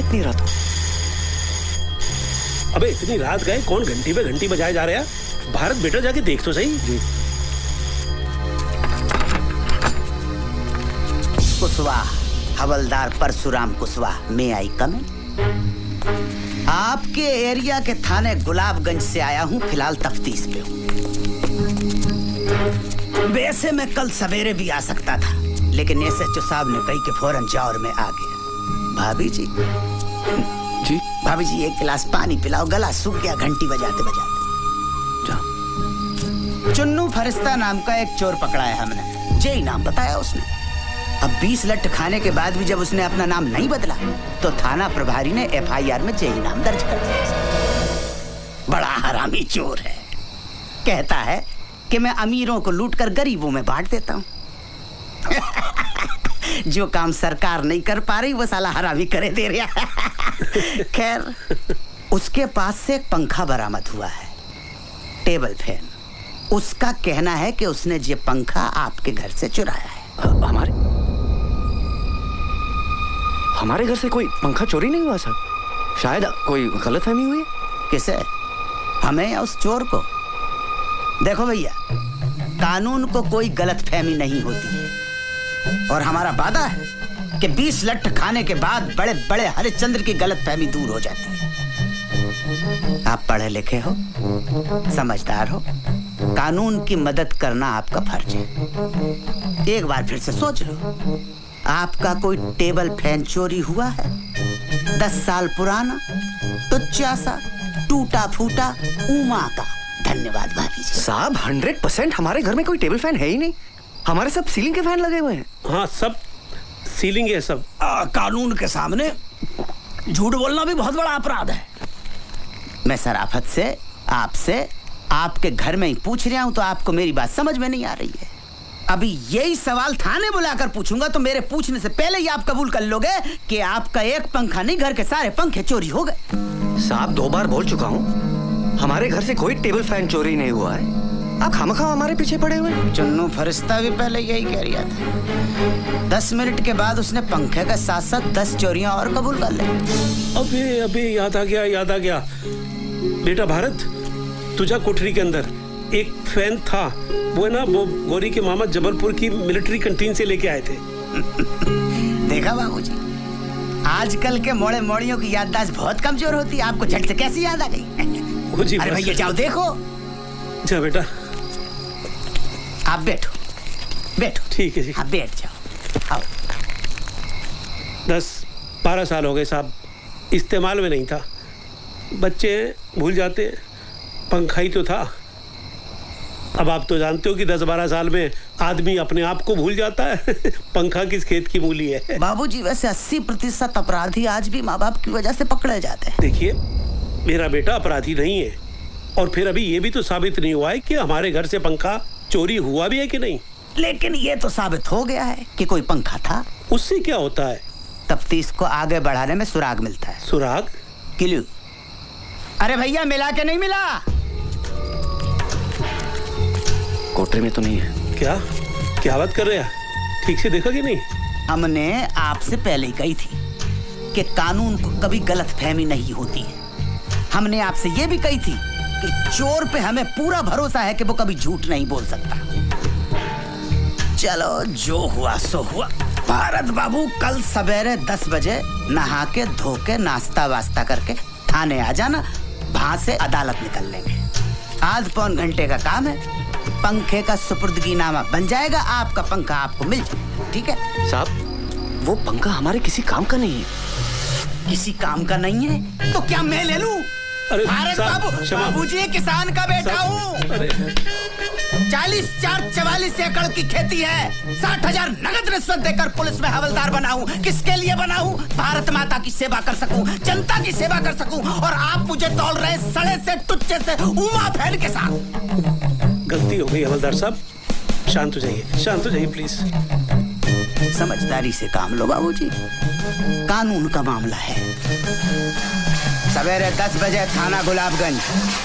इतनी रात को? अबे इतनी रात गए, कौन घंटी पे घंटी बजाए जा रहा है? भारत बेटा जाके देख तो सही। जी। कुशवाहा, हवलदार परशुराम कुशवाहा, मे आई कम इन? आपके एरिया के थाने गुलाबगंज से आया हूँ, फिलहाल तफ्तीश पे हूँ। वैसे मैं कल सवेरे भी आ सकता था, लेकिन एसएचओ साहब ने कही कि फौरन जौहर में आ गया। भाभी जी जी। भाभी जी, एक गिलास पानी पिलाओ, गला सूख गया घंटी बजाते बजाते। चुन्नू फरिश्ता नाम का एक चोर पकड़ा है हमने, जेई नाम बताया उसने। अब 20 लठ खाने के बाद भी जब उसने अपना नाम नहीं बदला तो थाना प्रभारी ने एफआईआर में जेई नाम दर्ज कर दिया। बड़ा हरामी चोर है। कहता है कि मैं अमीरों को लूटकर गरीबों में बांट देता हूँ। जो काम सरकार नहीं कर पा रही वो साला हरामी करे दे रहा। खैर, उसके पास से एक पंखा बरामद हुआ है, टेबल फैन। उसका कहना है कि उसने ये पंखा आपके घर से चुराया है। हमारे घर से कोई पंखा चोरी नहीं हुआ साहब। शायद कोई गलतफहमी हुई है। किसे? हमें या उस चोर को? देखो भैया, कानून को कोई गलतफहमी नहीं होती है, और हमारा वादा है कि 20 लठ खाने के बाद बड़े बड़े हरिश्चंद्र की गलतफहमी दूर हो जाती है। आप पढ़े लिखे हो, समझदार हो, कानून की मदद करना आपका फर्ज है। एक बार फिर से सोच लो, आपका कोई टेबल फैन चोरी हुआ है? 10 साल पुराना, टुच्चा सा, टूटा फूटा, उमा का। धन्यवाद भाभी जी। साहब 100% हमारे घर में कोई टेबल फैन है ही नहीं। हमारे सब सीलिंग के फैन लगे हुए हैं। हाँ, सब सीलिंग है सब। कानून के सामने झूठ बोलना भी बहुत बड़ा अपराध है। मैं शराफत से आपसे आपके घर में ही पूछ रहा हूं, तो आपको मेरी बात समझ में नहीं आ रही है। अभी यही सवाल थाने बुलाकर पूछूंगा तो मेरे पूछने से पहले ही आप कबूल कर लोगे कि आपका एक पंखा नहीं, घर के सारे पंखे चोरी हो गए। साहब 2 बार बोल चुका हूँ, हमारे घर से कोई टेबल फैन चोरी नहीं हुआ है। आप खामखा हमारे पीछे पड़े हुए हैं। चुन्नू फरिश्ता भी पहले यही कह रहा था। 10 मिनट के बाद उसने पंखे के साथ साथ 10 चोरियां और कबूल कर ली। अबे याद आ गया बेटा भारत, तुझा कोठरी के अंदर एक फैन था, वो है ना, वो गौरी के मामा जबलपुर की मिलिट्री कैंटीन से लेके आए थे। देखा बाबूजी, आजकल के मोड़े मोड़ियों की याददाश्त बहुत कमजोर होती है। आपको झट से कैसी याद आ गई? अरे भैया जाओ देखो। जा बेटा, आप बैठो। ठीक है जी। आप बैठ जाओ। आओ। 10-12 साल हो गए साहब, इस्तेमाल में नहीं था। बच्चे भूल जाते, पंखा ही तो था। अब आप तो जानते हो कि 10-12 साल में आदमी अपने आप को भूल जाता है। पंखा किस खेत की मूली है। बाबूजी, वैसे 80% अपराधी आज भी माँ बाप की वजह से पकड़े जाते हैं। देखिए, मेरा बेटा अपराधी नहीं है, और फिर अभी ये भी तो साबित नहीं हुआ है कि हमारे घर से पंखा चोरी हुआ भी है कि नहीं। लेकिन ये तो साबित हो गया है कि कोई पंखा था। उससे क्या होता है? तफ्तीश को आगे बढ़ाने में सुराग मिलता है। सुराग? क्लू। अरे भैया, मिला के नहीं मिला? कोठरी में तो नहीं है। क्या बात कर रहे हैं? ठीक से देखा कि नहीं? हमने आपसे पहले ही कही थी कि कानून को कभी गलतफहमी नहीं होती है। हमने आपसे ये भी कही थी कि चोर पे हमें पूरा भरोसा है कि वो कभी झूठ नहीं बोल सकता। चलो, जो हुआ सो हुआ। भारत बाबू, कल सवेरे 10 बजे नहा के धो के नाश्ता वास्ता करके थाने आ जाना। वहां से अदालत निकल लेंगे। आध पौन घंटे का काम है, पंखे का सुपुर्दगीनामा बन जाएगा। आपका पंखा आपको मिल जाएगा। ठीक है साहब, वो पंखा हमारे किसी काम का नहीं है। किसी काम का नहीं है तो क्या मैं ले लूं? अरे भारत बाबू, बाबूजी किसान का बेटा हूँ। 44 एकड़ की खेती है। 60,000 नगद रिश्वत देकर पुलिस में हवलदार बना हूँ। किसके लिए बना हूँ? भारत माता की सेवा कर सकूं, जनता की सेवा कर सकूं। और आप मुझे तौल रहे सड़े से, टुच्चे से, उमा फैन के साथ। गलती हो गई हवलदार साहब, शांत हो जाइए प्लीज। समझदारी से काम लो बाबूजी, कानून का मामला है। सवेरे 10 बजे थाना गुलाबगंज।